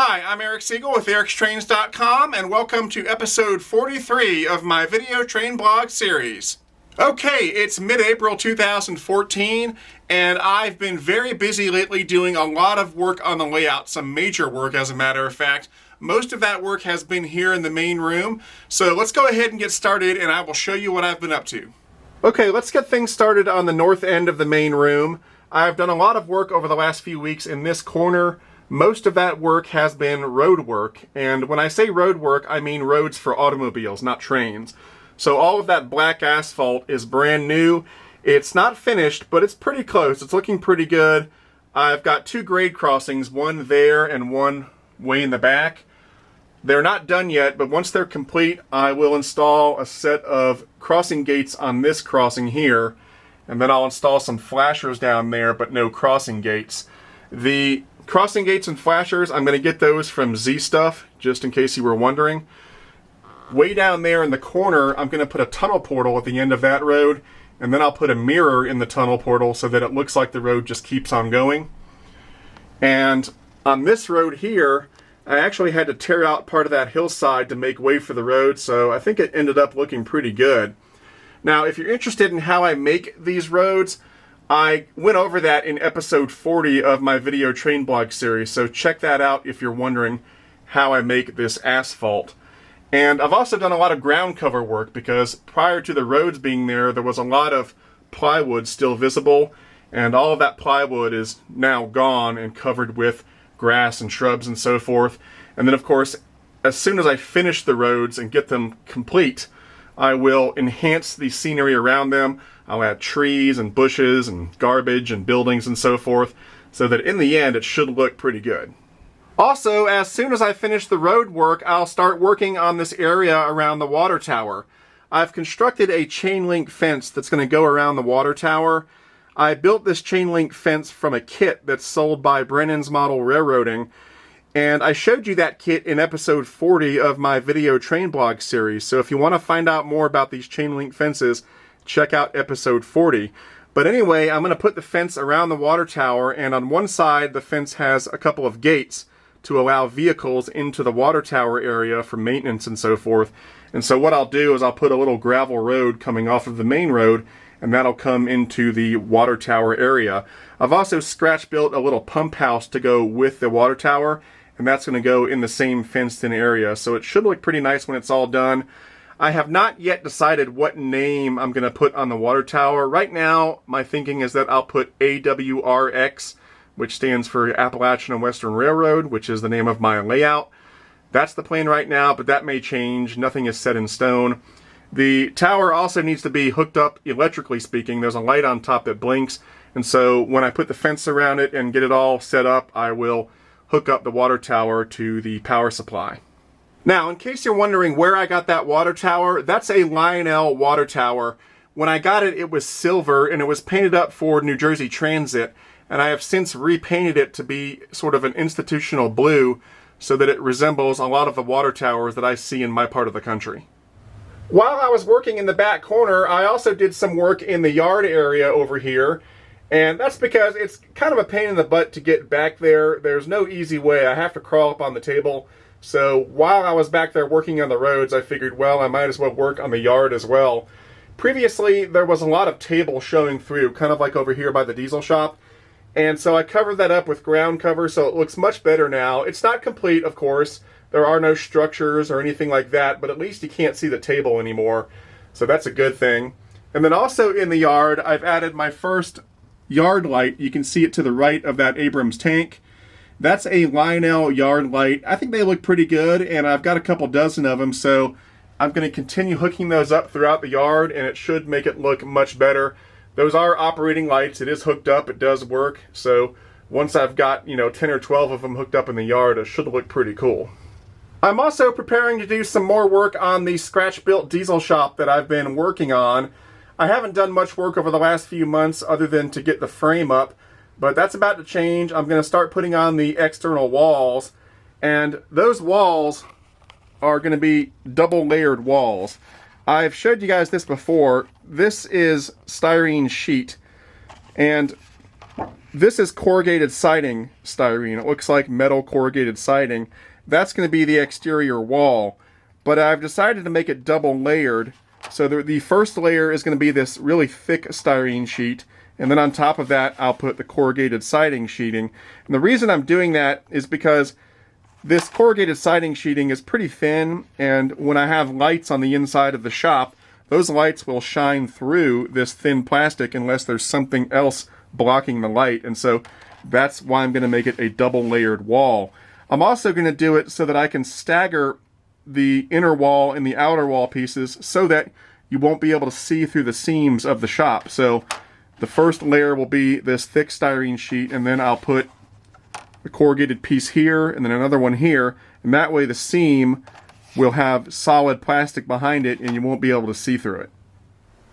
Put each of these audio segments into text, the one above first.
Hi, I'm Eric Siegel with ericstrains.com and welcome to episode 43 of my video train blog series. Okay, it's mid-April 2014 and I've been very busy lately doing a lot of work on the layout, some major work as a matter of fact. Most of that work has been here in the main room, so let's go ahead and get started and I will show you what I've been up to. Okay, let's get things started on the north end of the main room. I've done a lot of work over the last few weeks in this corner. Most of that work has been road work, and when I say road work, I mean roads for automobiles, not trains. So all of that black asphalt is brand new. It's not finished, but it's pretty close. It's looking pretty good. I've got two grade crossings, one there and one way in the back. They're not done yet, but once they're complete, I will install a set of crossing gates on this crossing here, and then I'll install some flashers down there, but no crossing gates. The crossing gates and flashers, I'm going to get those from Z Stuff, just in case you were wondering. Way down there in the corner, I'm going to put a tunnel portal at the end of that road, and then I'll put a mirror in the tunnel portal so that it looks like the road just keeps on going. And on this road here, I actually had to tear out part of that hillside to make way for the road, so I think it ended up looking pretty good. Now, if you're interested in how I make these roads, I went over that in episode 40 of my video train blog series, so check that out if you're wondering how I make this asphalt. And I've also done a lot of ground cover work because prior to the roads being there was a lot of plywood still visible, and all of that plywood is now gone and covered with grass and shrubs and so forth. And then of course, as soon as I finish the roads and get them complete, I will enhance the scenery around them. I'll add trees and bushes and garbage and buildings and so forth, so that in the end it should look pretty good. Also, as soon as I finish the road work, I'll start working on this area around the water tower. I've constructed a chain link fence that's going to go around the water tower. I built this chain link fence from a kit that's sold by Brennan's Model Railroading, and I showed you that kit in episode 40 of my video train blog series, so if you want to find out more about these chain link fences, check out episode 40. But anyway, I'm going to put the fence around the water tower, and on one side the fence has a couple of gates to allow vehicles into the water tower area for maintenance and so forth. And so what I'll do is I'll put a little gravel road coming off of the main road, and that'll come into the water tower area. I've also scratch built a little pump house to go with the water tower, and that's going to go in the same fenced in area. So it should look pretty nice when it's all done. I have not yet decided what name I'm going to put on the water tower. Right now, my thinking is that I'll put AWRX, which stands for Appalachian and Western Railroad, which is the name of my layout. That's the plan right now, but that may change. Nothing is set in stone. The tower also needs to be hooked up, electrically speaking. There's a light on top that blinks, and so when I put the fence around it and get it all set up, I will hook up the water tower to the power supply. Now, in case you're wondering where I got that water tower, that's a Lionel water tower. When I got it, it was silver, and it was painted up for New Jersey Transit, and I have since repainted it to be sort of an institutional blue so that it resembles a lot of the water towers that I see in my part of the country. While I was working in the back corner, I also did some work in the yard area over here, and that's because it's kind of a pain in the butt to get back there. There's no easy way. I have to crawl up on the table. So while I was back there working on the roads, I figured, well, I might as well work on the yard as well. Previously, there was a lot of table showing through, kind of like over here by the diesel shop. And so I covered that up with ground cover, so it looks much better now. It's not complete, of course. There are no structures or anything like that, but at least you can't see the table anymore. So that's a good thing. And then also in the yard, I've added my first yard light. You can see it to the right of that Abrams tank. That's a Lionel yard light. I think they look pretty good, and I've got a couple dozen of them, so I'm going to continue hooking those up throughout the yard, and it should make it look much better. Those are operating lights. It is hooked up. It does work. So once I've got, 10 or 12 of them hooked up in the yard, it should look pretty cool. I'm also preparing to do some more work on the scratch-built diesel shop that I've been working on. I haven't done much work over the last few months other than to get the frame up, but that's about to change. I'm going to start putting on the external walls, and those walls are going to be double layered walls. I've showed you guys this before. This is styrene sheet, and This is corrugated siding styrene. It looks like metal corrugated siding. That's going to be the exterior wall. But I've decided to make it double layered. So the first layer is going to be this really thick styrene sheet. And then on top of that, I'll put the corrugated siding sheeting. And the reason I'm doing that is because this corrugated siding sheeting is pretty thin. And when I have lights on the inside of the shop, those lights will shine through this thin plastic unless there's something else blocking the light, and so that's why I'm going to make it a double layered wall. I'm also going to do it so that I can stagger the inner wall and the outer wall pieces so that you won't be able to see through the seams of the shop. So the first layer will be this thick styrene sheet, and then I'll put a corrugated piece here and then another one here, and that way the seam will have solid plastic behind it and you won't be able to see through it.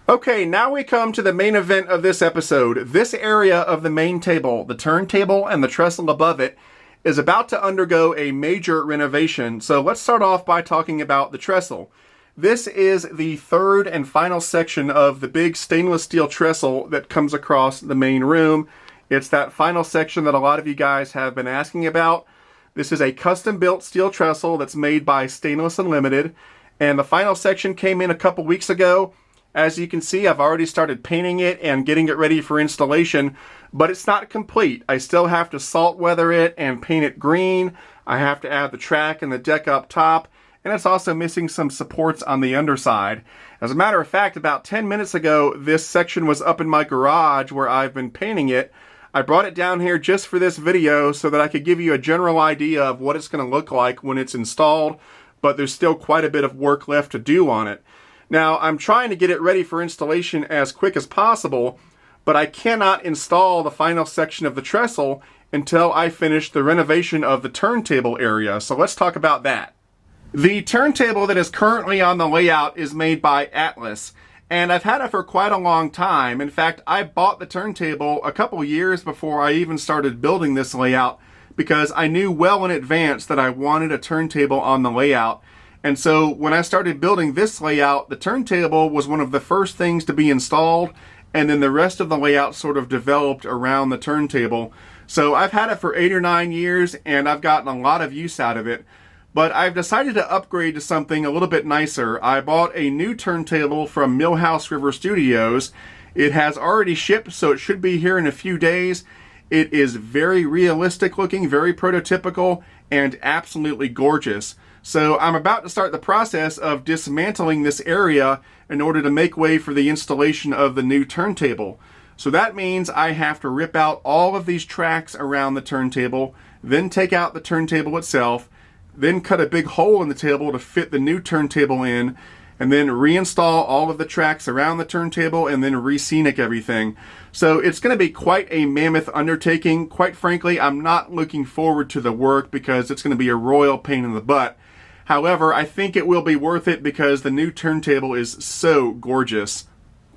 Okay, now we come to the main event of this episode. This area of the main table, the turntable and the trestle above it, is about to undergo a major renovation. So let's start off by talking about the trestle. This is the third and final section of the big stainless steel trestle that comes across the main room. It's that final section that a lot of you guys have been asking about. This is a custom-built steel trestle that's made by Stainless Unlimited, and the final section came in a couple weeks ago. As you can see, I've already started painting it and getting it ready for installation, but it's not complete. I still have to salt weather it and paint it green. I have to add the track and the deck up top, and it's also missing some supports on the underside. As a matter of fact, about 10 minutes ago, this section was up in my garage where I've been painting it. I brought it down here just for this video so that I could give you a general idea of what it's going to look like when it's installed, but there's still quite a bit of work left to do on it. Now, I'm trying to get it ready for installation as quick as possible, but I cannot install the final section of the trestle until I finish the renovation of the turntable area. So let's talk about that. The turntable that is currently on the layout is made by Atlas, and I've had it for quite a long time. In fact, I bought the turntable a couple years before I even started building this layout because I knew well in advance that I wanted a turntable on the layout. And so when I started building this layout, the turntable was one of the first things to be installed, and then the rest of the layout sort of developed around the turntable. So I've had it for 8 or 9 years, and I've gotten a lot of use out of it. But I've decided to upgrade to something a little bit nicer. I bought a new turntable from Millhouse River Studios. It has already shipped, so it should be here in a few days. It is very realistic looking, very prototypical, and absolutely gorgeous. So I'm about to start the process of dismantling this area in order to make way for the installation of the new turntable. So that means I have to rip out all of these tracks around the turntable, then take out the turntable itself, then cut a big hole in the table to fit the new turntable in, and then reinstall all of the tracks around the turntable and then re-scenic everything. So it's going to be quite a mammoth undertaking. Quite frankly, I'm not looking forward to the work because it's going to be a royal pain in the butt. However, I think it will be worth it because the new turntable is so gorgeous.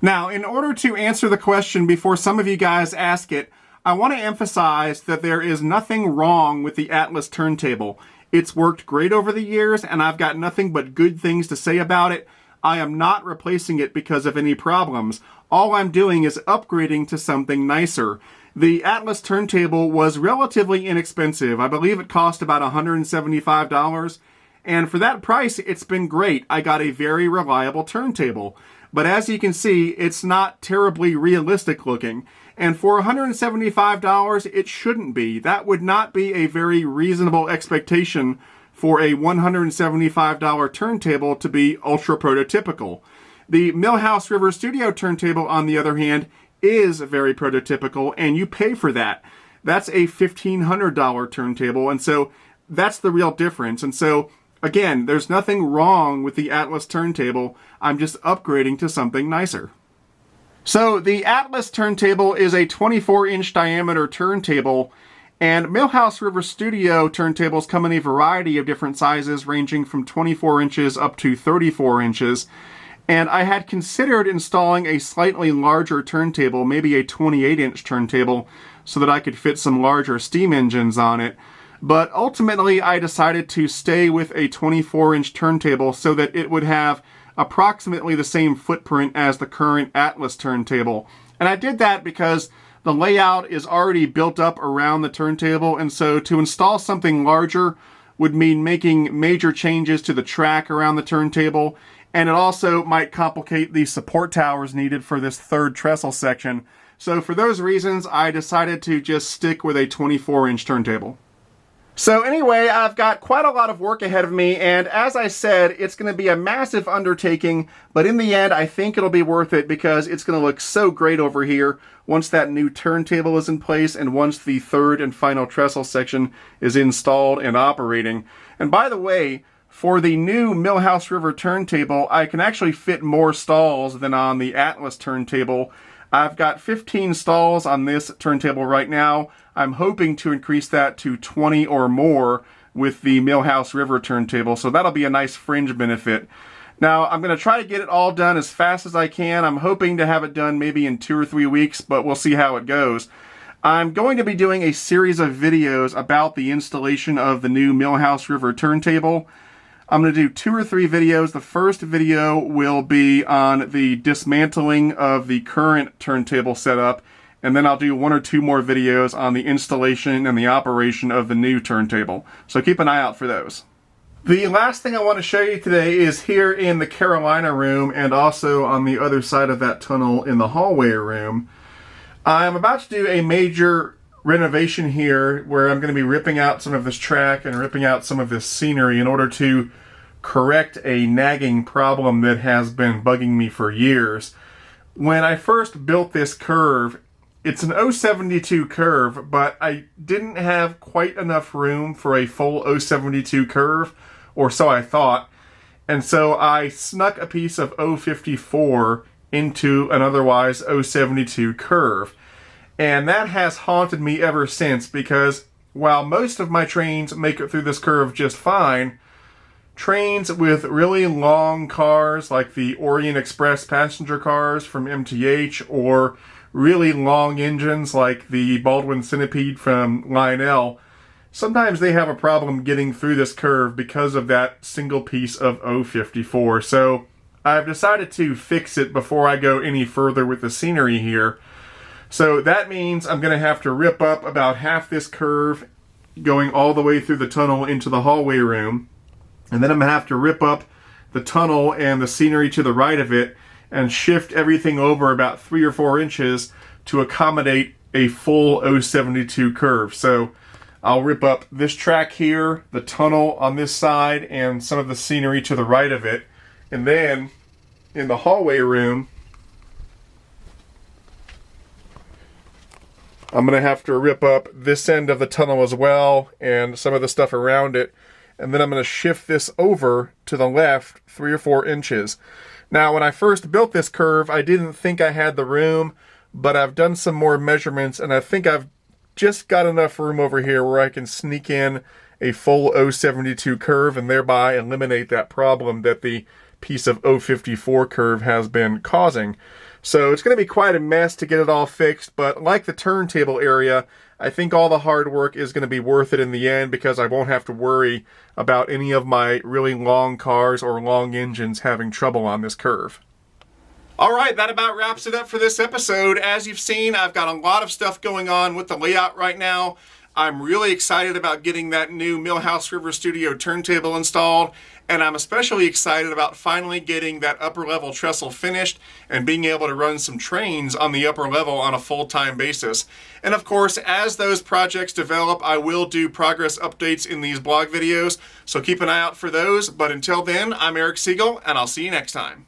Now, in order to answer the question before some of you guys ask it, I want to emphasize that there is nothing wrong with the Atlas turntable. It's worked great over the years, and I've got nothing but good things to say about it. I am not replacing it because of any problems. All I'm doing is upgrading to something nicer. The Atlas turntable was relatively inexpensive. I believe it cost about $175. And for that price, it's been great. I got a very reliable turntable. But as you can see, it's not terribly realistic looking. And for $175, it shouldn't be. That would not be a very reasonable expectation for a $175 turntable to be ultra prototypical. The Millhouse River Studio turntable, on the other hand, is very prototypical, and you pay for that. That's a $1,500 turntable, and so that's the real difference. And so again, there's nothing wrong with the Atlas turntable. I'm just upgrading to something nicer. So the Atlas turntable is a 24-inch diameter turntable, and Millhouse River Studio turntables come in a variety of different sizes ranging from 24 inches up to 34 inches. And I had considered installing a slightly larger turntable, maybe a 28-inch turntable, so that I could fit some larger steam engines on it. But ultimately, I decided to stay with a 24-inch turntable so that it would have approximately the same footprint as the current Atlas turntable. And I did that because the layout is already built up around the turntable, and so to install something larger would mean making major changes to the track around the turntable, and it also might complicate the support towers needed for this third trestle section. So for those reasons, I decided to just stick with a 24-inch turntable. So anyway, I've got quite a lot of work ahead of me, and as I said, it's going to be a massive undertaking, but in the end, I think it'll be worth it because it's going to look so great over here once that new turntable is in place and once the third and final trestle section is installed and operating. And by the way, for the new Millhouse River turntable, I can actually fit more stalls than on the Atlas turntable. I've got 15 stalls on this turntable right now. I'm hoping to increase that to 20 or more with the Millhouse River turntable, so that'll be a nice fringe benefit. Now, I'm going to try to get it all done as fast as I can. I'm hoping to have it done maybe in 2 or 3 weeks, but we'll see how it goes. I'm going to be doing a series of videos about the installation of the new Millhouse River turntable. I'm going to do 2 or 3 videos. The first video will be on the dismantling of the current turntable setup, and then I'll do 1 or 2 more videos on the installation and the operation of the new turntable. So keep an eye out for those. The last thing I want to show you today is here in the Carolina room and also on the other side of that tunnel in the hallway room. I'm about to do a major renovation here where I'm going to be ripping out some of this track and ripping out some of this scenery in order to correct a nagging problem that has been bugging me for years. When I first built this curve, it's an 072 curve, but I didn't have quite enough room for a full 072 curve, or so I thought, and so I snuck a piece of 054 into an otherwise 072 curve. And that has haunted me ever since because while most of my trains make it through this curve just fine, trains with really long cars like the Orient Express passenger cars from MTH or really long engines like the Baldwin Centipede from Lionel, sometimes they have a problem getting through this curve because of that single piece of 054. So I've decided to fix it before I go any further with the scenery here. So that means I'm going to have to rip up about half this curve going all the way through the tunnel into the hallway room. And then I'm going to have to rip up the tunnel and the scenery to the right of it and shift everything over about 3 or 4 inches to accommodate a full 072 curve. So I'll rip up this track here, the tunnel on this side, and some of the scenery to the right of it. And then in the hallway room, I'm going to have to rip up this end of the tunnel as well and some of the stuff around it. And then I'm going to shift this over to the left 3 or 4 inches. Now, when I first built this curve, I didn't think I had the room, but I've done some more measurements and I think I've just got enough room over here where I can sneak in a full 072 curve and thereby eliminate that problem that the piece of 054 curve has been causing. So it's going to be quite a mess to get it all fixed, but like the turntable area, I think all the hard work is going to be worth it in the end because I won't have to worry about any of my really long cars or long engines having trouble on this curve. All right, that about wraps it up for this episode. As you've seen, I've got a lot of stuff going on with the layout right now. I'm really excited about getting that new Millhouse River Studio turntable installed, and I'm especially excited about finally getting that upper level trestle finished and being able to run some trains on the upper level on a full-time basis. And of course, as those projects develop, I will do progress updates in these blog videos, so keep an eye out for those. But until then, I'm Eric Siegel, and I'll see you next time.